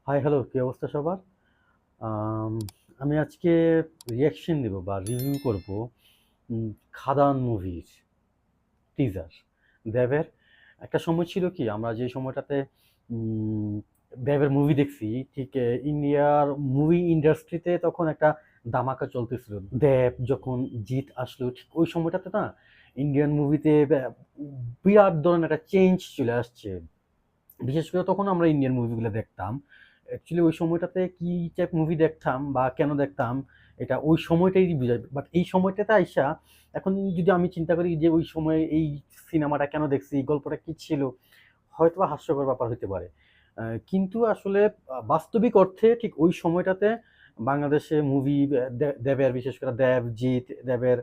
Hi hello, কি অবস্থা সবার? আম, আমি আজকে রিয়াকশন দেব বা রিভিউ করব উম, খাদান মুভির টিজার। দেবের একটা সময় ছিল কি, আমরা যে সময়টাতে উম, দেবের মুভি দেখছি, ঠিক ইন্ডিয়ার মুভি ইন্ডাস্ট্রিতে তখন একটা ধামাকা চলতেছিল। দেব যখন জিত আসলো, ঠিক ওই সময়টাতে না ইন্ডিয়ান মুভিতে বিরাট ধরনের একটা চেঞ্জ চলে আসছে। বিশেষ করে তখন আমরা ইন্ডিয়ান মুভিগুলো দেখতাম। অ্যাকচুয়ালি ওই সময়টাতে কি টাইপ মুভি দেখতাম বা কেন দেখতাম, এটা ওই সময়টাই বুঝায়। বাট এই সময়টাতে আইসা এখন যদি আমি চিন্তা করি যে ওই সময় এই সিনেমাটা কেন দেখছি, গল্পটা কি ছিল, হয়তো বা হাস্যকর ব্যাপার হতে পারে। কিন্তু আসলে বাস্তবিক অর্থে ঠিক ওই সময়টাতে বাংলাদেশে মুভি, দেবের, বিশেষ করে দেবজিৎ দেবের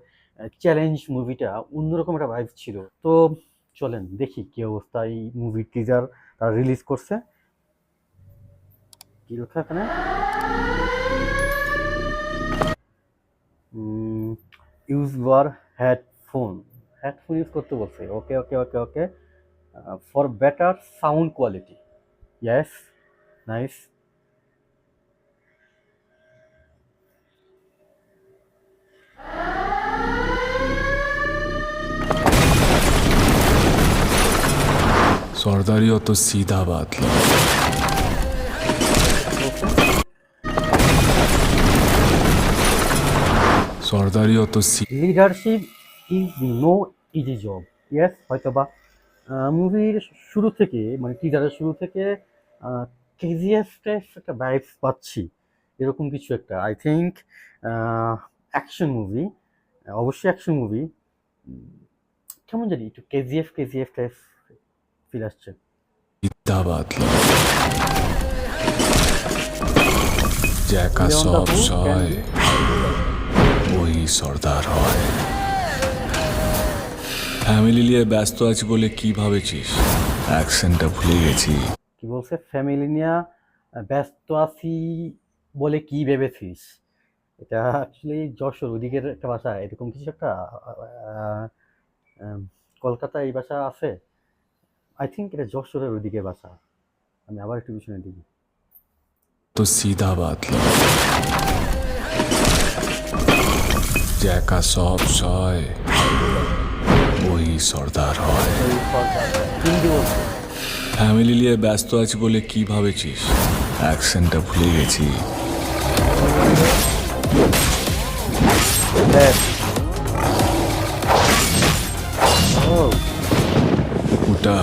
চ্যালেঞ্জ মুভিটা অন্যরকম একটা ভাইব ছিল। তো চলেন দেখি কি অবস্থা। এই মুভির টিজার তারা রিলিজ করছে। কি লেখা এখানে? Use your headphone. হেডফোন ইউজ করতে বলছে। Okay okay okay okay, for better sound quality. Yes, nice. सरदारी हो तो सीधा बात लो। सरदारी हो तो leadership is no easy job. Yes, হয়তো বা মুভির শুরু থেকে, মানে টিজারের শুরু থেকে কেজিএফ টাইপ একটা ভাইবস পাচ্ছি, এরকম কিছু একটা। আই থিঙ্ক অ্যাকশন মুভি, অবশ্যই অ্যাকশন মুভি। কেমন জানি একটু কেজিএফ কেজিএফ টাইপ ফিল আসছে। सीधा बात लो। जैका লিওন সব দাহু ক্যান সয় বি। ওই সর্দার হয়। ফ্যামিলি নিয়ে ব্যস্ত আছি বলে কি ভাবেছিস? অ্যাকসেন্টটা ভুলে গেছি। কি বলছে? ফ্যামিলি নিয়ে ব্যস্ত আছি বলে কি ভেবেছিস? এটা অ্যাকচুয়ালি যশোর ওদিকের একটা ভাষা, এরকম কিছু একটা। আহ, আহ, কলকাতায় এই ভাষা আছে। আই থিঙ্ক এটা যশোরের ওদিকের ভাষা। আমি আবার একটু পিছনে দিই। তো सीधा बात लो। जैका সব সয় ওই সর্দার হয়। ওই সরকার হিন্দি বলছে। ফ্যামিলি নিয়ে ব্যস্ত আছি বলে কি ভাবেছিস? অ্যাকসেন্টটা ভুলে গেছি। দেখ, ও ওটা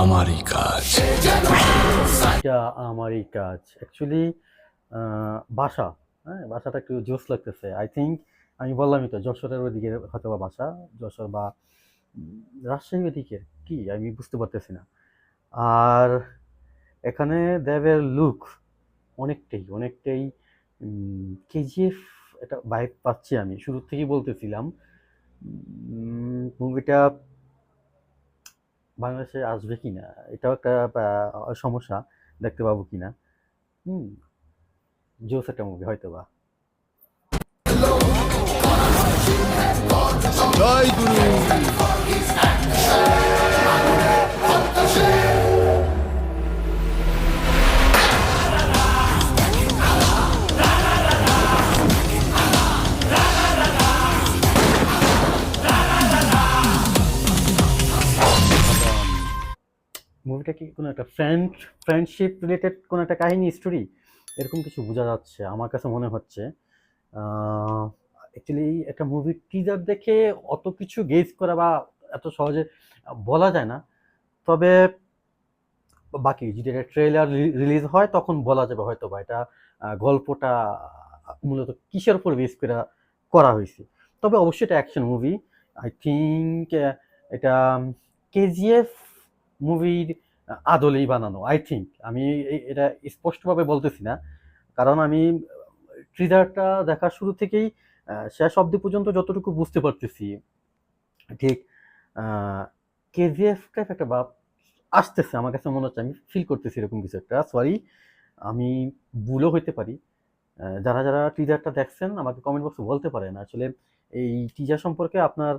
আমারই কাজ। এটা আমারই কাজ। অ্যাকচুয়ালি ভাষা, হ্যাঁ, ভাষাটা একটু জোস লাগতেছে। আই থিঙ্ক আমি বললামই তো, যশোরের ওইদিকে হয়তো বা ভাষা, যশোর বা রাজশাহী ওইদিকের কি আমি বুঝতে পারতেছি না। আর এখানে দেবের লুক অনেকটাই অনেকটাই কেজিএফ একটা ভাইব পাচ্ছি। আমি শুরু থেকেই বলতেছিলাম মুভিটা বাংলাদেশে আসবে কিনা, এটাও একটা সমস্যা, দেখতে পাবো কিনা। হুম, জোস একটা মুভি হয়তো বা। জয় গুরু। মুভিটা কি কোনো একটা ফ্রেন্ডশিপ রিলেটেড কোনো একটা কাহিনী, স্টোরি, এরকম কিছু বোঝা যাচ্ছে আমার কাছে মনে হচ্ছে। অ্যাকচুয়ালি একটা মুভির টিজার দেখে অত কিছু গেজ করা বা এত সহজে বলা যায় না। তবে বাকি যদি একটা ট্রেলার রিলিজ হয় তখন বলা যাবে হয়তো বা এটা গল্পটা মূলত কিসের উপর বেস করে করা হয়েছে। তবে অবশ্যই এটা অ্যাকশন মুভি। আই থিঙ্ক এটা কেজিএফ মুভির আদলেই বানানো। আই থিঙ্ক আমি এটা স্পষ্টভাবে বলতেছি না, কারণ আমি ট্রিজারটা দেখা শুরু থেকেই শেষ অবধি পর্যন্ত যতটুকু বুঝতে পারতেছি, ঠিক কেজিএফ টাইপ একটা ভাব আসতেছে আমার কাছে মনে হচ্ছে। আমি ফিল করতেছি এরকম কিছু একটা। সরি, আমি ভুলও হইতে পারি। যারা যারা টিজারটা দেখছেন আমাকে কমেন্ট বক্সে বলতে পারেন আসলে এই টিজার সম্পর্কে আপনার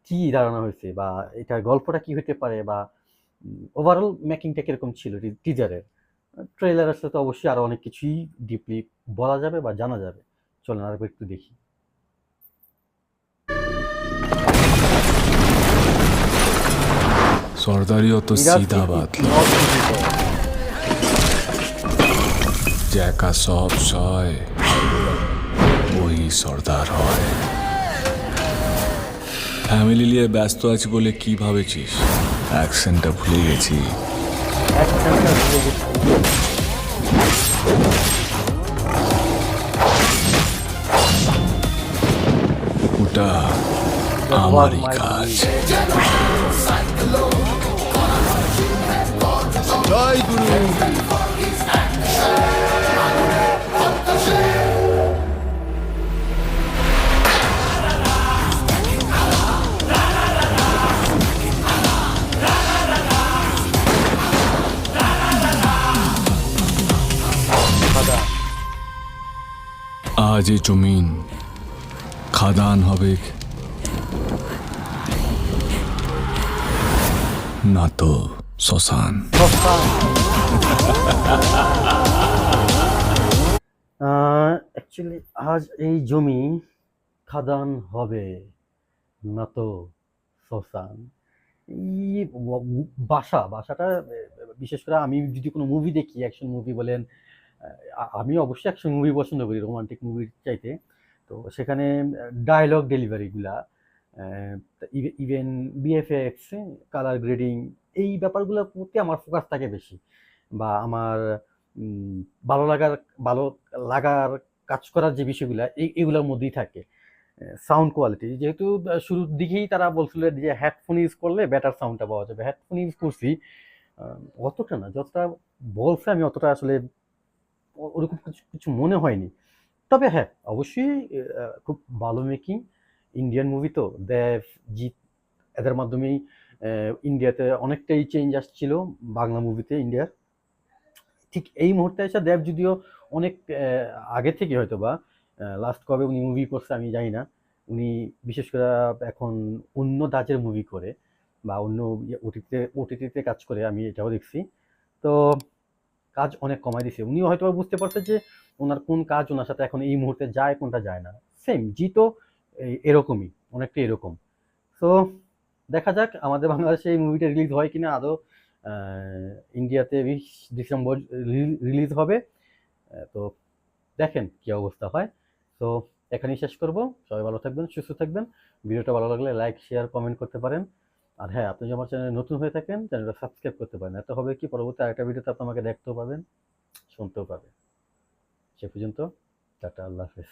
কি ধারণা হয়েছে, বা এটার গল্পটা কি হইতে পারে, বা ওভারঅল মেকিংটা কিরকম ছিল টিজারের। ট্রেলার আসলে তো অবশ্যই আরো অনেক কিছুই ডিপলি বলা যাবে বা জানা যাবে। চলেন আরেকবার একটু দেখি। সর্দারিও তো মিরাজ সিধা সিং বাত নট ডিজিটাল। যে একা সব সয় ওই সর্দার হয়। ফ্যামিলি নিয়ে ব্যস্ত আছি বলে কি ভাবেছিস? অ্যাকসেন্টটা ভুলে গেছি। অ্যাকশনটা ভুলে গেছি। ওটা That was আমারই my কাজ। dream. জয় গুরু। খাদা। আজ এই জমিন খাদান হবে না তো শ্মশান। অ্যাকচুয়ালি আজ এই জমি খাদান হবে না তো শ্মশান। এই বাসাটা বিশেষ করে আমি যদি কোনো মুভি দেখি, অ্যাকশন মুভি বলেন, আমি অবশ্যই অ্যাকশন মুভি পছন্দ করি রোমান্টিক মুভির চাইতে। তো সেখানে ডায়লগ ডেলিভারিগুলা, ইভেন বিএফএক্স, কালার গ্রেডিং, এই ব্যাপারগুলোর প্রতি আমার ফোকাস থাকে বেশি, বা আমার উম, ভালো লাগার ভালো লাগার কাজ করার যে বিষয়গুলা এগুলোর মধ্যেই থাকে। সাউন্ড কোয়ালিটি যেহেতু শুরুর দিকেই তারা বলছিল যে হেডফোন ইউজ করলে বেটার সাউন্ডটা পাওয়া যাবে, হেডফোন ইউজ করছি। অতটা না, যতটা বলছে আমি অতটা আসলে ওরকম কিছু কিছু মনে হয়নি। তবে হ্যাঁ, অবশ্যই খুব ভালো মেকিং। ইন্ডিয়ান মুভি তো দেব, জিৎ, এদের মাধ্যমেই ইন্ডিয়াতে অনেকটাই চেঞ্জ আসছিল বাংলা মুভিতে ইন্ডিয়ার। ঠিক এই মুহূর্তে এসে দেব যদিও অনেক আগে থেকে হয়তো বা লাস্ট কবে উনি মুভি করছে আমি জানি না। উনি বিশেষ করে এখন অন্য ধাঁচের মুভি করে বা অন্য ওটিটিতে কাজ করে, আমি এটাও দেখছি। তো কাজ অনেক কমাই দিছে। উনিও হয়তো বুঝতে পারছে যে ওনার কোন কাজ ওনার সাথে এখন এই মুহূর্তে যায়, কোনটা যায় না। সেম জিতও এরকমই, অনেকটা এরকম। সো দেখা যাক আমাদের বাংলাদেশে এই মুভিটা রিলিজ হয় কিনা আদৌ। ইন্ডিয়াতে 20 ডিসেম্বর রিলিজ হবে। তো দেখেন কি অবস্থা হয়। তো এখানেই শেষ করব। সবাই ভালো থাকবেন, সুস্থ থাকবেন। ভিডিওটা ভালো লাগলে লাইক, শেয়ার, কমেন্ট করতে পারেন। আর হ্যাঁ, আপনি যদি আমার চ্যানেলে নতুন হয়ে থাকেন চ্যানেলটা সাবস্ক্রাইব করতে পারেন। এত হবে কি পরবর্তী আরেকটা ভিডিওতে আপনি আমাকে দেখতেও পাবেন, শুনতেও পাবেন। সে পর্যন্ত টাটা, আল্লাহ হাফেজ।